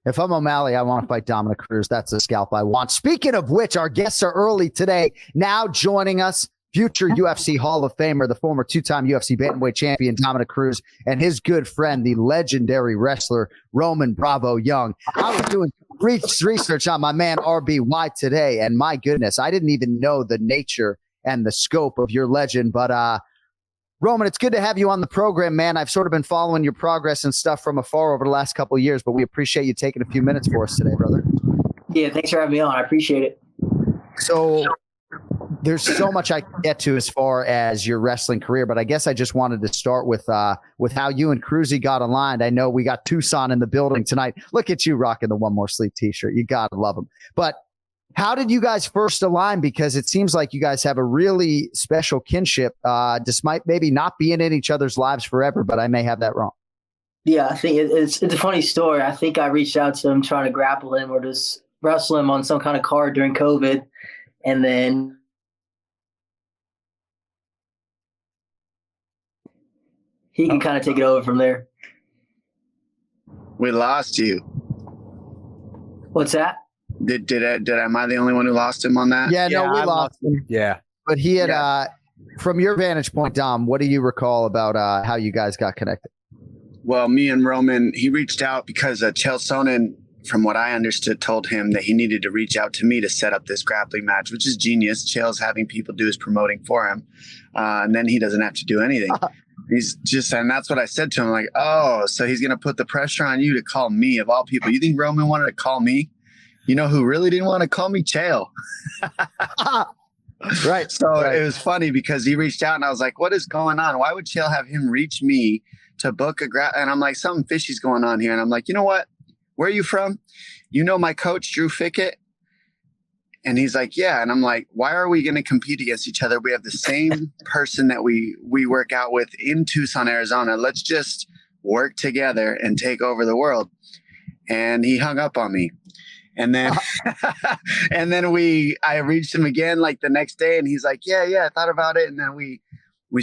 If I'm O'Malley, I want to fight Dominick Cruz. That's the scalp I want. Speaking of which, our guests are early today. Now joining us, future UFC Hall of Famer, the former two-time UFC bantamweight champion Dominick Cruz, and his good friend, the legendary wrestler Roman Bravo-Young. I was doing research on my man RBY today, and my goodness, I didn't even know the nature and the scope of your legend. But Roman, it's good to have you on the program, man. I've sort of been following your progress and stuff from afar over the last couple of years, but we appreciate you taking a few minutes for us today, brother. Yeah, thanks for having me on. I appreciate it. So there's so much I can get to as far as your wrestling career, but I guess I just wanted to start with how you and Cruzy got aligned. I know we got Tucson in the building tonight. Look at you rocking the One More Sleep t-shirt. You got to love them. But how did you guys first align? Because it seems like you guys have a really special kinship, despite maybe not being in each other's lives forever, but I may have that wrong. Yeah, I think it's a funny story. I think I reached out to him trying to grapple him or just wrestle him on some kind of card during COVID. And then he can kind of take it over from there. We lost you. What's that? Am I the only one who lost him on that? Yeah, no, we lost him. Yeah. But he had, from your vantage point, Dom, what do you recall about how you guys got connected? Well, me and Roman, he reached out because Chael Sonnen, from what I understood, told him that he needed to reach out to me to set up this grappling match, which is genius. Chael's having people do his promoting for him. And then he doesn't have to do anything. And that's what I said to him, like, oh, so he's going to put the pressure on you to call me of all people. You think Roman wanted to call me? You know who really didn't want to call me? Chael. Right. So It was funny because he reached out and I was like, what is going on? Why would Chael have him reach me to book a And I'm like, something fishy's going on here. And I'm like, you know what? Where are you from? You know my coach, Drew Fickett? And he's like, yeah. And I'm like, why are we going to compete against each other? We have the same person that we work out with in Tucson, Arizona. Let's just work together and take over the world. And he hung up on me. And then, I reached him again like the next day and he's like, yeah, I thought about it. And then we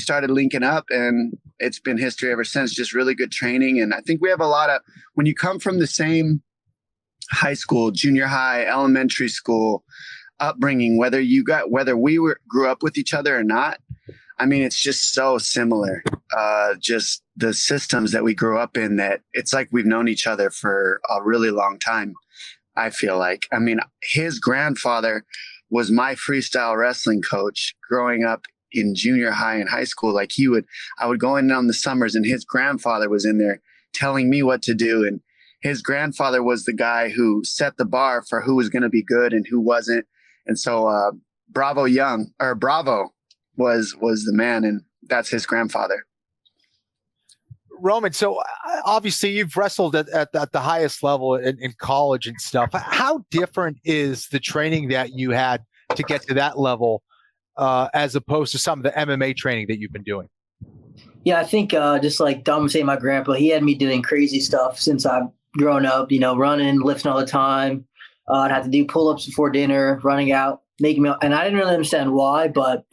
started linking up and it's been history ever since, just really good training. And I think we have a lot of, when you come from the same high school, junior high, elementary school upbringing, whether we grew up with each other or not, I mean, it's just so similar. Just the systems that we grew up in, that it's like we've known each other for a really long time. I feel like, I mean, his grandfather was my freestyle wrestling coach growing up in junior high and high school. Like I would go in on the summers and his grandfather was in there telling me what to do. And his grandfather was the guy who set the bar for who was going to be good and who wasn't. And so Bravo-Young was the man, and that's his grandfather. Roman, so obviously you've wrestled at the highest level in college and stuff. How different is the training that you had to get to that level as opposed to some of the MMA training that you've been doing? Yeah, I think just like Dom was saying, my grandpa, he had me doing crazy stuff since I've grown up, running, lifting all the time. I'd have to do pull-ups before dinner, running out, making me, and I didn't really understand why, but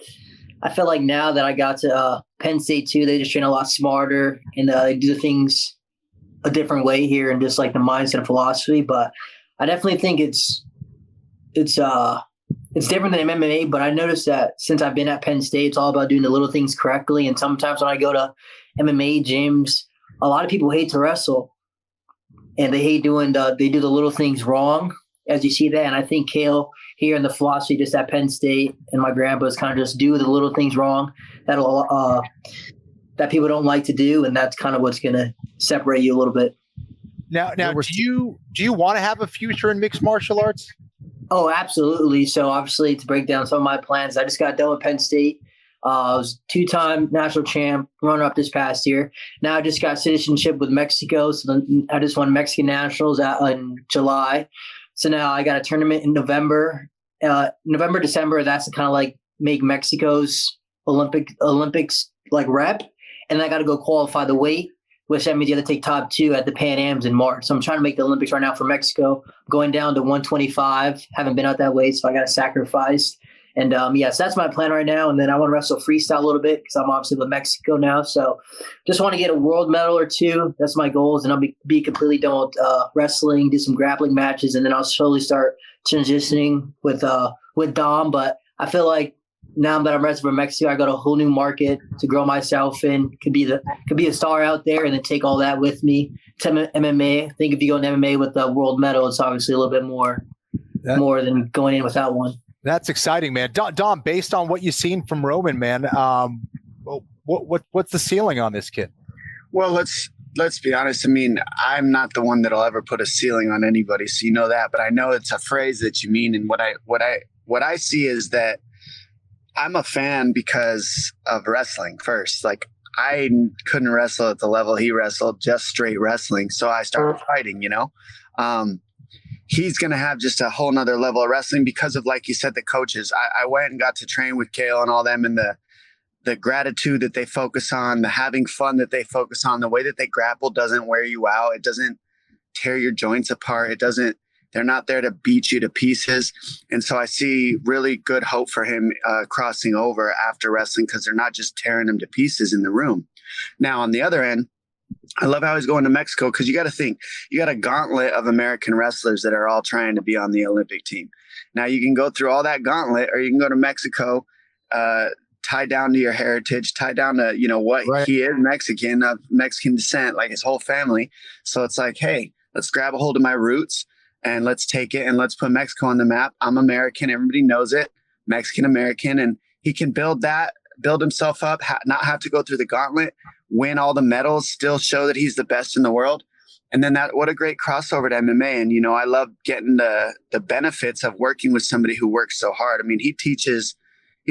I feel like now that I got to Penn State too, they just train a lot smarter and they do things a different way here and just like the mindset and philosophy. But I definitely think it's different than MMA. But I noticed that since I've been at Penn State, it's all about doing the little things correctly. And sometimes when I go to MMA gyms, a lot of people hate to wrestle and they hate they do the little things wrong, as you see that. And I think Chael here in the philosophy just at Penn State and my grandpa's kind of just do the little things wrong that people don't like to do. And that's kind of what's going to separate you a little bit. Now, do you want to have a future in mixed martial arts? Oh, absolutely. So obviously to break down some of my plans, I just got done with Penn State. I was two-time national champ, runner-up this past year. Now I just got citizenship with Mexico. So then I just won Mexican Nationals in July. So now I got a tournament in November, December. That's to kind of like make Mexico's Olympics like rep. And then I got to go qualify the weight, which that means you have to take top 2 at the Pan Ams in March. So I'm trying to make the Olympics right now for Mexico, going down to 125. Haven't been out that weight, so I got to sacrifice. And yes, that's my plan right now. And then I want to wrestle freestyle a little bit because I'm obviously with Mexico now. So just want to get a world medal or two. That's my goals. And I'll be completely done with wrestling, do some grappling matches, and then I'll slowly start transitioning with Dom. But I feel like now that I'm wrestling for Mexico, I got a whole new market to grow myself in. Could be a star out there, and then take all that with me to MMA. I think if you go in MMA with the world medal, it's obviously a little bit more than going in without one. That's exciting, man. Dom, based on what you've seen from Roman, man, what's the ceiling on this kid? Well, let's be honest. I mean, I'm not the one that'll ever put a ceiling on anybody, so you know that. But I know it's a phrase that you mean, and what I see is that I'm a fan because of wrestling first. Like, I couldn't wrestle at the level he wrestled, just straight wrestling. So I started fighting, he's going to have just a whole nother level of wrestling because of, like you said, the coaches. I went and got to train with Kale and all them, and the gratitude that they focus on, the having fun that they focus on, the way that they grapple doesn't wear you out. It doesn't tear your joints apart. They're not there to beat you to pieces. And so I see really good hope for him crossing over after wrestling, because they're not just tearing him to pieces in the room. Now, on the other end, I love how he's going to Mexico, because you got to think, you got a gauntlet of American wrestlers that are all trying to be on the Olympic team. Now, you can go through all that gauntlet, or you can go to Mexico, tie down to your heritage, tie down to, what right. He is Mexican, of Mexican descent, like his whole family. So it's like, hey, let's grab a hold of my roots and let's take it and let's put Mexico on the map. I'm American. Everybody knows it. Mexican-American. And he can build himself up, not have to go through the gauntlet, win all the medals, still show that he's the best in the world. And then what a great crossover to MMA. And, I love getting the benefits of working with somebody who works so hard. I mean, he's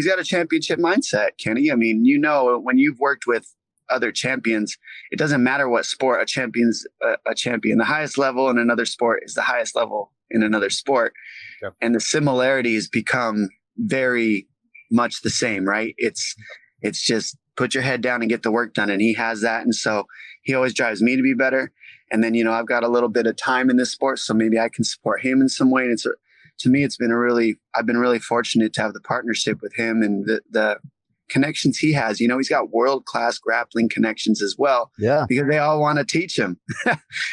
got a championship mindset, Kenny. I mean, when you've worked with other champions, it doesn't matter what sport, a champion's a champion. The highest level in another sport is the highest level in another sport. Yep. And the similarities become very much the same, right? It's just put your head down and get the work done. And he has that. And so he always drives me to be better. And then, I've got a little bit of time in this sport, so maybe I can support him in some way. And to me, I've been really fortunate to have the partnership with him and the connections he has. He's got world-class grappling connections as well. Yeah. Because they all want to teach him.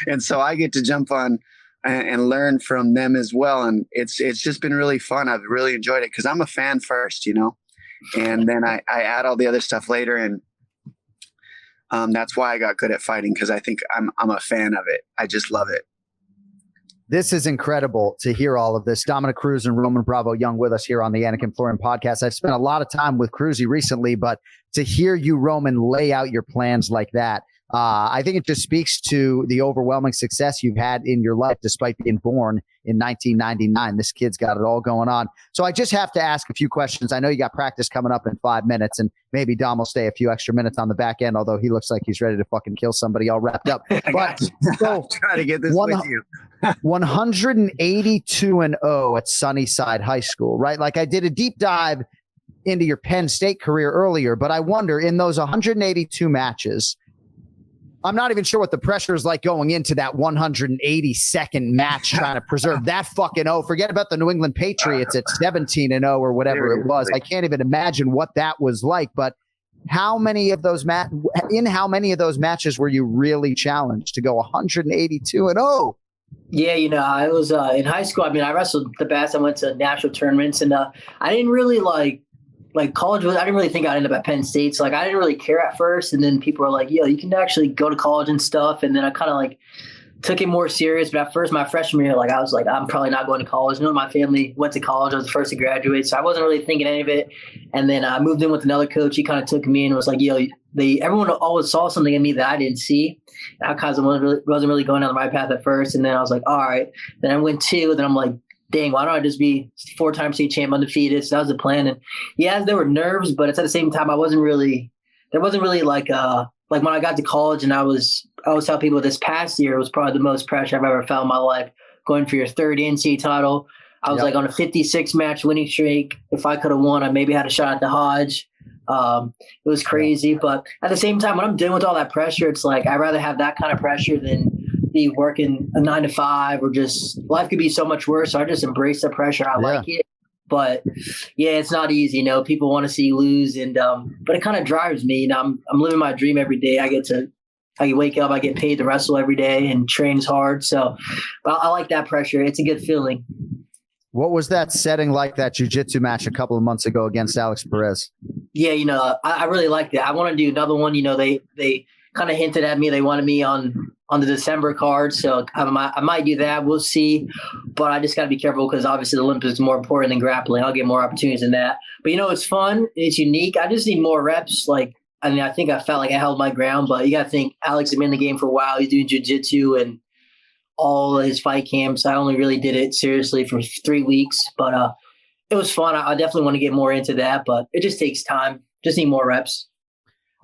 And so I get to jump on and learn from them as well. And it's just been really fun. I've really enjoyed it because I'm a fan first, and then I add all the other stuff later. And that's why I got good at fighting, because I think I'm a fan of it. I just love it. This is incredible to hear all of this. Dominick Cruz and Roman Bravo-Young with us here on the Anik and Florian podcast. I've spent a lot of time with Cruzy recently, but to hear you, Roman, lay out your plans like that, I think it just speaks to the overwhelming success you've had in your life, despite being born in 1999. This kid's got it all going on. So I just have to ask a few questions. I know you got practice coming up in 5 minutes, and maybe Dom will stay a few extra minutes on the back end, although he looks like he's ready to fucking kill somebody all wrapped up. But so, try to get this with you. 182-0 at Sunnyside High School, right? Like, I did a deep dive into your Penn State career earlier, but I wonder, in those 182 matches, I'm not even sure what the pressure is like going into that 182nd match, trying to preserve that fucking Forget about the New England Patriots at 17-0 or whatever it was. I can't even imagine what that was like. But how many of those matches were you really challenged to go 182-0? Yeah, I was in high school. I mean, I wrestled the best. I went to national tournaments, and I didn't really like college. I didn't really think I'd end up at Penn State. So I didn't really care at first. And then people were like, yo, you can actually go to college and stuff. And then I kind of took it more serious. But at first, my freshman year, I was like, I'm probably not going to college. None of my family went to college. I was the first to graduate. So I wasn't really thinking any of it. And then I moved in with another coach. He kind of took me and was like, yo, everyone always saw something in me that I didn't see. And I kind of wasn't really going down the right path at first. And then I was like, all right. Then I went 2. Then I'm like, dang, why don't I just be 4-time state champ, undefeated? So that was the plan. And yeah, there were nerves, but it's at the same time, there wasn't really like when I got to college, and I always tell people this past year was probably the most pressure I've ever felt in my life, going for your 3rd NCAA title. I was on a 56 match winning streak. If I could have won, I maybe had a shot at the Hodge. It was crazy. But at the same time, when I'm dealing with all that pressure, it's like, I'd rather have that kind of pressure than be working a 9 to 5, or just life could be so much worse. So I just embrace the pressure. I like it. But yeah, it's not easy. People want to see you lose, and but it kind of drives me. I'm living my dream every day. I wake up, I get paid to wrestle every day and trains hard. So I like that pressure. It's a good feeling. What was that setting like, that jiu-jitsu match a couple of months ago against Alex Perez? Yeah, I really liked it. I want to do another one. They kind of hinted at me. They wanted me on the December card. So I might do that. We'll see. But I just got to be careful because obviously the Olympics is more important than grappling. I'll get more opportunities than that. But, it's fun. It's unique. I just need more reps. I think I felt like I held my ground, but you got to think Alex has been in the game for a while. He's doing jiu-jitsu and all his fight camps. I only really did it seriously for 3 weeks, but it was fun. I definitely want to get more into that, but it just takes time. Just need more reps.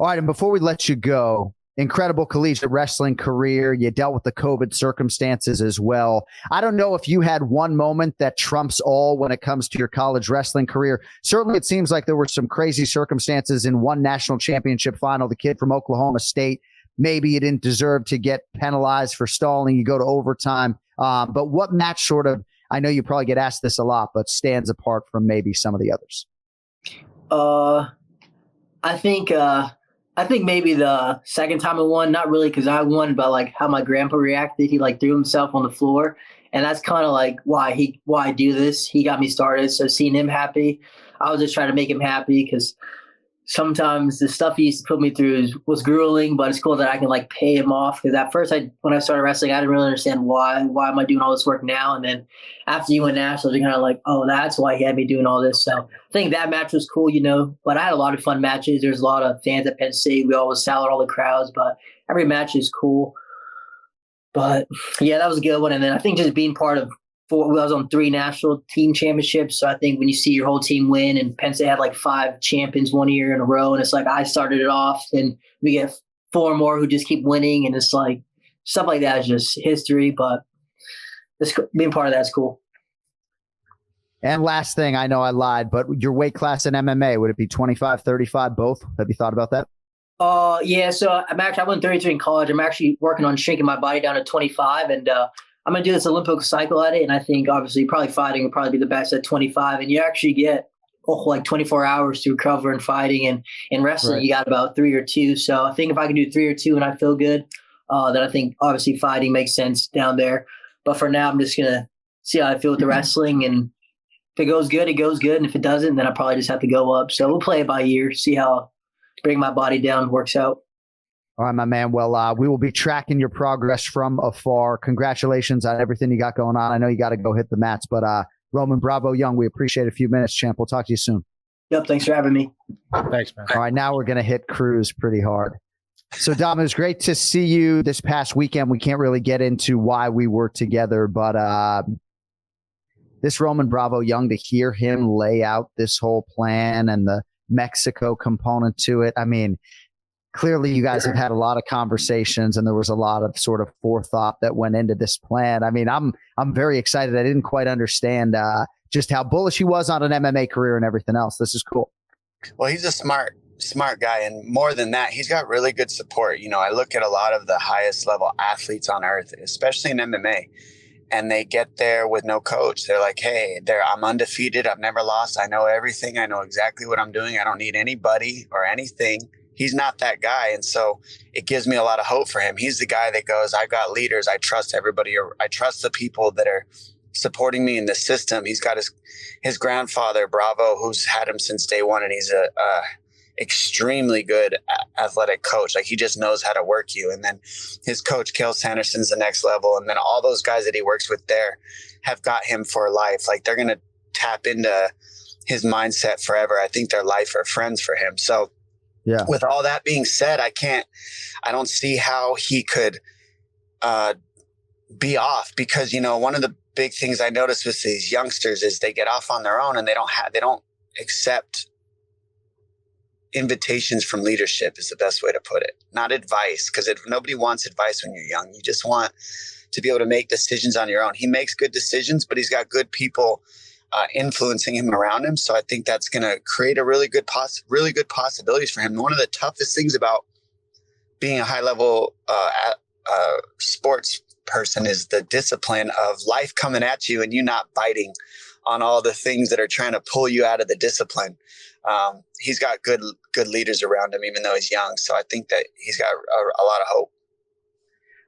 All right, and before we let you go, incredible collegiate wrestling career. You dealt with the COVID circumstances as well. I don't know if you had one moment that trumps all when it comes to your college wrestling career. Certainly, it seems like there were some crazy circumstances in one national championship final. The kid from Oklahoma State, maybe you didn't deserve to get penalized for stalling. You go to overtime. But what match sort of, I know you probably get asked this a lot, but stands apart from maybe some of the others? I think maybe the second time I won, not really because I won, but how my grandpa reacted. He threw himself on the floor, and that's kind of why I do this. He got me started, so seeing him happy, I was just trying to make him happy because sometimes the stuff he used to put me through was grueling, but it's cool that I can pay him off. Because at first, when I started wrestling, I didn't really understand why am I doing all this work now. And then after you went nationals, you're kind of oh, that's why he had me doing all this. So I think that match was cool, But I had a lot of fun matches. There's a lot of fans at Penn State. We always sell out all the crowds, but every match is cool. But yeah, that was a good one. And then I think just being part of I was on 3 national team championships. So I think when you see your whole team win, and Penn State had 5 champions one year in a row, and it's I started it off, and we get 4 more who just keep winning, and it's stuff like that is just history. But being part of that's cool. And last thing, I know I lied, but your weight class in MMA, would it be 25, 35, both? Have you thought about that? Yeah. So I went 33 in college. I'm actually working on shrinking my body down to 25, and I'm going to do this Olympic cycle at it, and I think obviously probably fighting will probably be the best at 25, and you actually get 24 hours to recover in fighting, and in wrestling You got about 3 or 2. So I think if I can do 3 or 2 and I feel good, then I think obviously fighting makes sense down there. But for now, I'm just going to see how I feel with the wrestling, and if it goes good, it goes good, and if it doesn't, then I probably just have to go up. So we'll play it by ear, see how bring my body down works out. All right, my man. Well, we will be tracking your progress from afar. Congratulations on everything you got going on. I know you got to go hit the mats, but Roman Bravo-Young, we appreciate a few minutes, champ. We'll talk to you soon. Yep. Thanks for having me. Thanks, man. All right, now we're going to hit Cruz pretty hard. So, Dom, it was great to see you this past weekend. We can't really get into why we were together, but this Roman Bravo-Young, to hear him lay out this whole plan and the Mexico component to it, I mean, clearly you guys have had a lot of conversations, and there was a lot of sort of forethought that went into this plan. I mean, I'm very excited. I didn't quite understand just how bullish he was on an MMA career and everything else. This is cool. Well, he's a smart guy. And more than that, he's got really good support. I look at a lot of the highest level athletes on earth, especially in MMA, and they get there with no coach. They're like, hey, I'm undefeated. I've never lost. I know everything. I know exactly what I'm doing. I don't need anybody or anything. He's not that guy. And so it gives me a lot of hope for him. He's the guy that goes, I got leaders. I trust everybody. Or I trust the people that are supporting me in the system. He's got his grandfather, Bravo, who's had him since day one. And he's a extremely good athletic coach. He just knows how to work you. And then his coach, Cale Sanderson's the next level. And then all those guys that he works with there have got him for life. They're going to tap into his mindset forever. I think they're life or friends for him. So, yeah. With all that being said, I don't see how he could be off, because, one of the big things I noticed with these youngsters is they get off on their own, and they don't accept invitations from leadership is the best way to put it. Not advice, because nobody wants advice when you're young. You just want to be able to make decisions on your own. He makes good decisions, but he's got good people influencing him around him. So I think that's going to create a really good possibilities for him. One of the toughest things about being a high level sports person is the discipline of life coming at you and you not biting on all the things that are trying to pull you out of the discipline. He's got good leaders around him, even though he's young. So I think that he's got a lot of hope.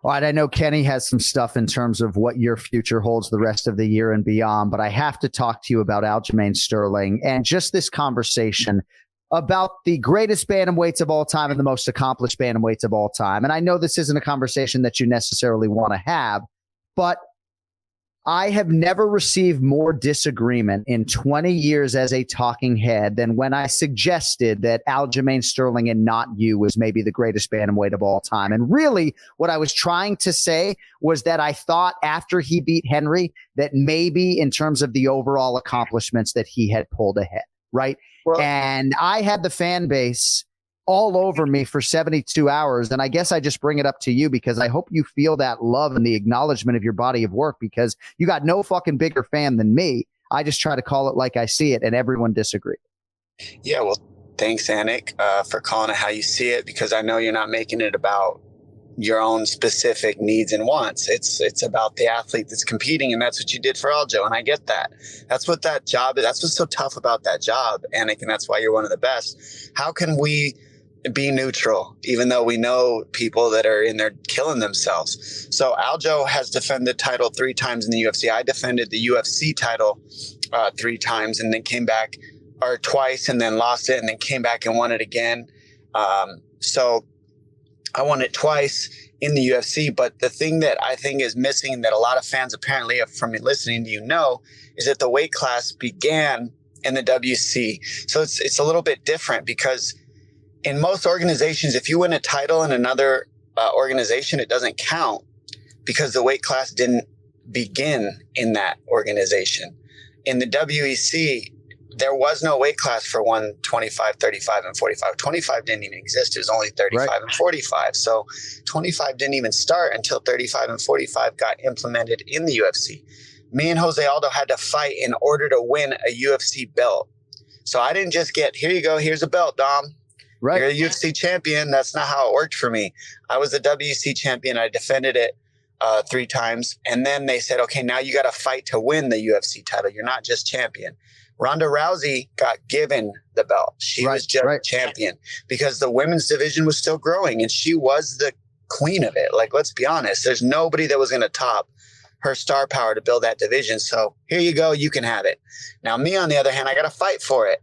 All right, I know Kenny has some stuff in terms of what your future holds the rest of the year and beyond, but I have to talk to you about Aljamain Sterling and just this conversation about the greatest bantamweights of all time and the most accomplished bantamweights of all time. And I know this isn't a conversation that you necessarily want to have, but I have never received more disagreement in 20 years as a talking head than when I suggested that Aljamain Sterling and not you was maybe the greatest bantamweight of all time. And really what I was trying to say was that I thought after he beat Henry that maybe in terms of the overall accomplishments that he had pulled ahead, right? Well, and I had the fan base all over me for 72 hours. And I guess I just bring it up to you because I hope you feel that love and the acknowledgement of your body of work, because you got no fucking bigger fan than me. I just try to call it like I see it, and everyone disagreed. Yeah, well, thanks, Anik, for calling it how you see it, because I know you're not making it about your own specific needs and wants. It's about the athlete that's competing, and that's what you did for Aljo, and I get that. That's what that job is. That's what's so tough about that job, Anik, and that's why you're one of the best. How can we be neutral, even though we know people that are in there killing themselves? So Aljo has defended the title 3 times in the UFC. I defended the UFC title 3 times and then came back, or twice, and then lost it and then came back and won it again. So I won it twice in the UFC. But the thing that I think is missing, that a lot of fans apparently from listening to is that the weight class began in the WC. So it's a little bit different, because in most organizations, if you win a title in another organization, it doesn't count because the weight class didn't begin in that organization. In the WEC, there was no weight class for 125, 35, and 45. 25 didn't even exist. It was only 35 and 45. So 25 didn't even start until 35 and 45 got implemented in the UFC. Me and Jose Aldo had to fight in order to win a UFC belt. So I didn't just get, here you go, here's a belt, Dom. Right. You're a UFC champion. That's not how it worked for me. I was a WC champion. I defended it 3 times. And then they said, okay, now you got to fight to win the UFC title. You're not just champion. Ronda Rousey got given the belt. She was just champion because the women's division was still growing, and she was the queen of it. Like, let's be honest, there's nobody that was going to top her star power to build that division. So here you go. You can have it. Now, me, on the other hand, I got to fight for it.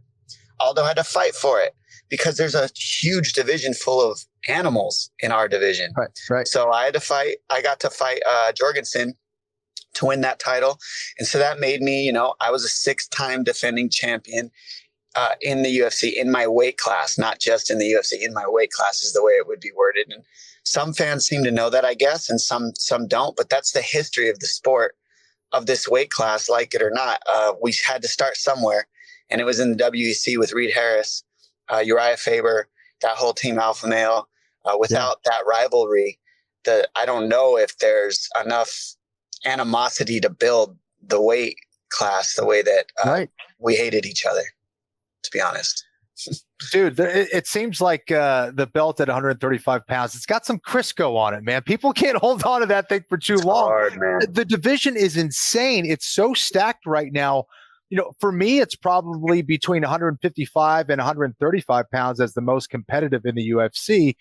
Aldo had to fight for it, because there's a huge division full of animals in our division. Right. So I got to fight Jorgensen to win that title. And so that made me, I was a 6-time defending champion in the UFC, in my weight class, not just in the UFC, in my weight class is the way it would be worded. And some fans seem to know that, I guess, and some don't, but that's the history of the sport, of this weight class, like it or not. We had to start somewhere, and it was in the WEC with Reed Harris, Uriah Faber, that whole team, Alpha Male. Without that rivalry, I don't know if there's enough animosity to build the weight class the way that we hated each other, to be honest. Dude, it seems like the belt at 135 pounds, it's got some Crisco on it, man. People can't hold on to that thing for too long. Hard, man. The division is insane. It's so stacked right now. For me, it's probably between 155 and 135 pounds as the most competitive in the UFC.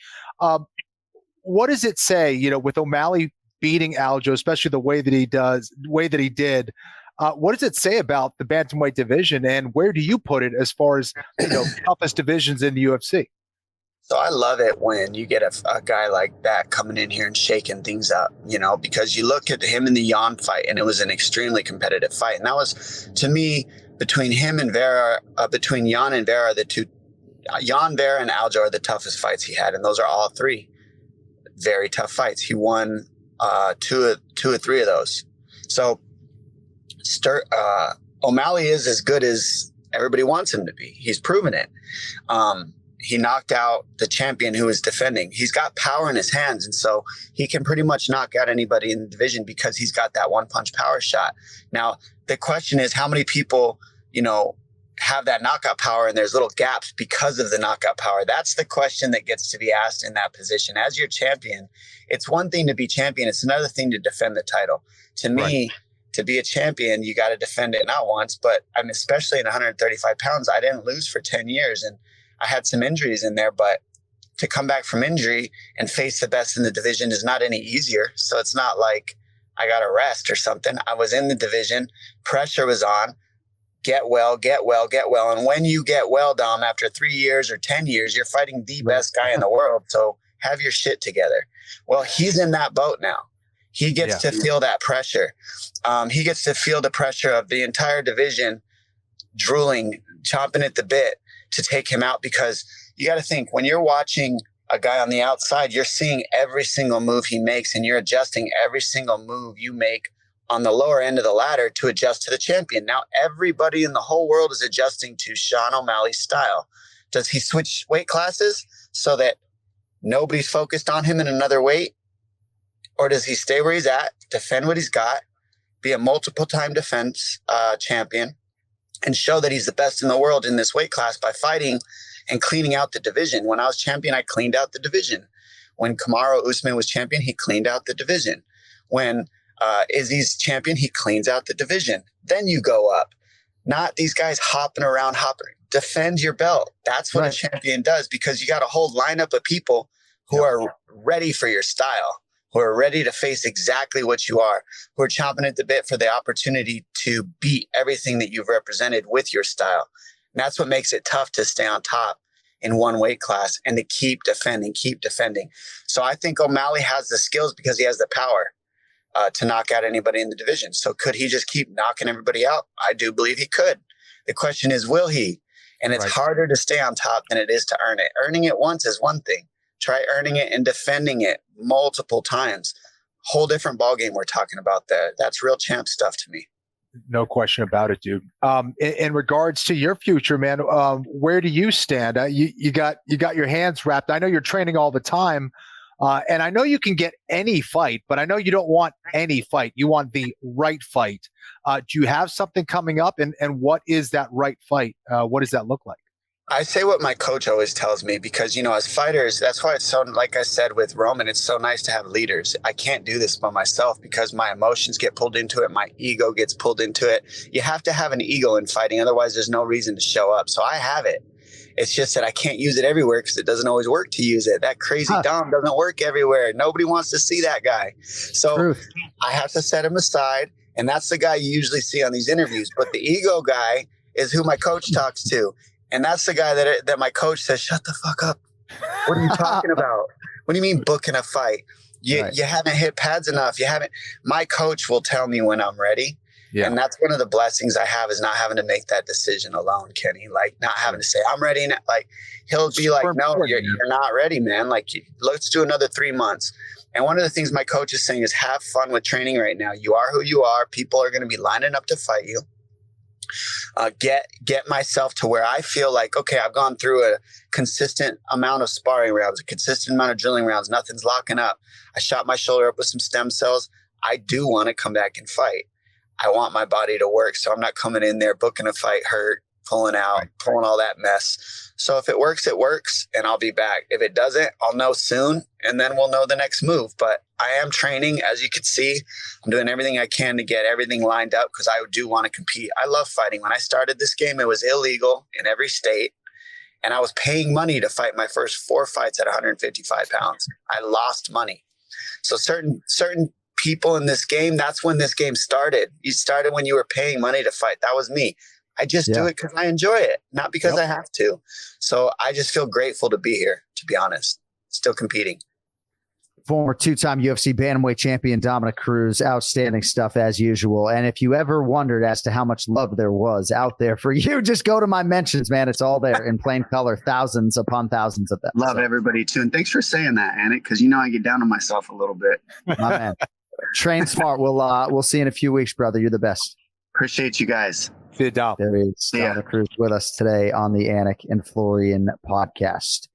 What does it say, with O'Malley beating Aljo, especially the way that he did? What does it say about the bantamweight division, and where do you put it as far as toughest divisions in the UFC? So I love it when you get a guy like that coming in here and shaking things up, because you look at him in the Jan fight, and it was an extremely competitive fight. And that was, to me, between him and Vera, between Jan and Vera, the two, Jan, Vera, and Aljo are the toughest fights he had. And those are all 3 very tough fights. He won 2 or 3 of those. So O'Malley is as good as everybody wants him to be. He's proven it. He knocked out the champion who was defending. He's got power in his hands, and so he can pretty much knock out anybody in the division because he's got that one-punch power shot. Now, the question is, how many people, have that knockout power, and there's little gaps because of the knockout power? That's the question that gets to be asked in that position. As your champion, it's one thing to be champion. It's another thing to defend the title. To me, to be a champion, you got to defend it not once, but I mean, especially in 135 pounds, I didn't lose for 10 years and I had some injuries in there, but to come back from injury and face the best in the division is not any easier. So it's not like I got a rest or something. I was in the division, pressure was on, get well, get well, get well. And when you get well, Dom, after 3 years or 10 years, you're fighting the best guy in the world. So have your shit together. Well, he's in that boat now. He gets to feel that pressure. He gets to feel the pressure of the entire division drooling, chomping at the bit to take him out, because you got to think, when you're watching a guy on the outside, you're seeing every single move he makes and you're adjusting every single move you make on the lower end of the ladder to adjust to the champion. Now, everybody in the whole world is adjusting to Sean O'Malley's style. Does he switch weight classes so that nobody's focused on him in another weight? Or does he stay where he's at, defend what he's got, be a multiple time defense champion, and show that he's the best in the world in this weight class by fighting and cleaning out the division? When I was champion, I cleaned out the division. When Kamaru Usman was champion, he cleaned out the division. When Izzy's champion, he cleans out the division. Then you go up. Not these guys hopping around, Defend your belt. That's what a champion does, because you got a whole lineup of people who are ready for your style, who are ready to face exactly what you are, who are chomping at the bit for the opportunity to beat everything that you've represented with your style. And that's what makes it tough to stay on top in one weight class and to keep defending. So I think O'Malley has the skills because he has the power to knock out anybody in the division. So could he just keep knocking everybody out? I do believe he could. The question is, will he? And it's harder to stay on top than it is to earn it. Earning it once is one thing. Try earning it and defending it multiple times. Whole different ballgame we're talking about there. That's real champ stuff to me. No question about it, dude. In regards to your future, man, where do you stand? You got your hands wrapped. I know you're training all the time, and I know you can get any fight, but I know you don't want any fight. You want the right fight. Do you have something coming up, and what is that right fight? What does that look like? I say what my coach always tells me, because, as fighters, that's why it's so, like I said with Roman, it's so nice to have leaders. I can't do this by myself because my emotions get pulled into it. My ego gets pulled into it. You have to have an ego in fighting. Otherwise, there's no reason to show up. So I have it. It's just that I can't use it everywhere because it doesn't always work to use it. That crazy Dom doesn't work everywhere. Nobody wants to see that guy. So I have to set him aside. And that's the guy you usually see on these interviews. But the ego guy is who my coach talks to. And that's the guy that my coach says, shut the fuck up. What are you talking about? What do you mean booking a fight? You haven't hit pads enough. My coach will tell me when I'm ready. Yeah. And that's one of the blessings I have, is not having to make that decision alone, Kenny. Like, not having to say, I'm ready. Like, he'll be like, no, you're not ready, man. Like, let's do another 3 months. And one of the things my coach is saying is have fun with training right now. You are who you are. People are going to be lining up to fight you. Get myself to where I feel like, okay, I've gone through a consistent amount of sparring rounds, a consistent amount of drilling rounds. Nothing's locking up. I shot my shoulder up with some stem cells. I do want to come back and fight. I want my body to work. So I'm not coming in there booking a fight hurt, pulling out, pulling all that mess. So if it works, it works, and I'll be back. If it doesn't, I'll know soon, and then we'll know the next move. But I am training, as you can see. I'm doing everything I can to get everything lined up because I do want to compete. I love fighting. When I started this game, it was illegal in every state, and I was paying money to fight my first 4 fights at 155 pounds. I lost money. So certain people in this game, that's when this game started. You started when you were paying money to fight. That was me. I just do it because I enjoy it, not because I have to. So I just feel grateful to be here, to be honest. Still competing. Former 2-time UFC bantamweight champion Dominick Cruz, outstanding stuff as usual. And if you ever wondered as to how much love there was out there for you, just go to my mentions, man. It's all there in plain color, thousands upon thousands of them. Love everybody too. And thanks for saying that, Anik, because I get down on myself a little bit. My man. Train smart. We'll see you in a few weeks, brother. You're the best. Appreciate you guys. See you, Dom. There is Dominick Cruz with us today on the Anik and Florian podcast.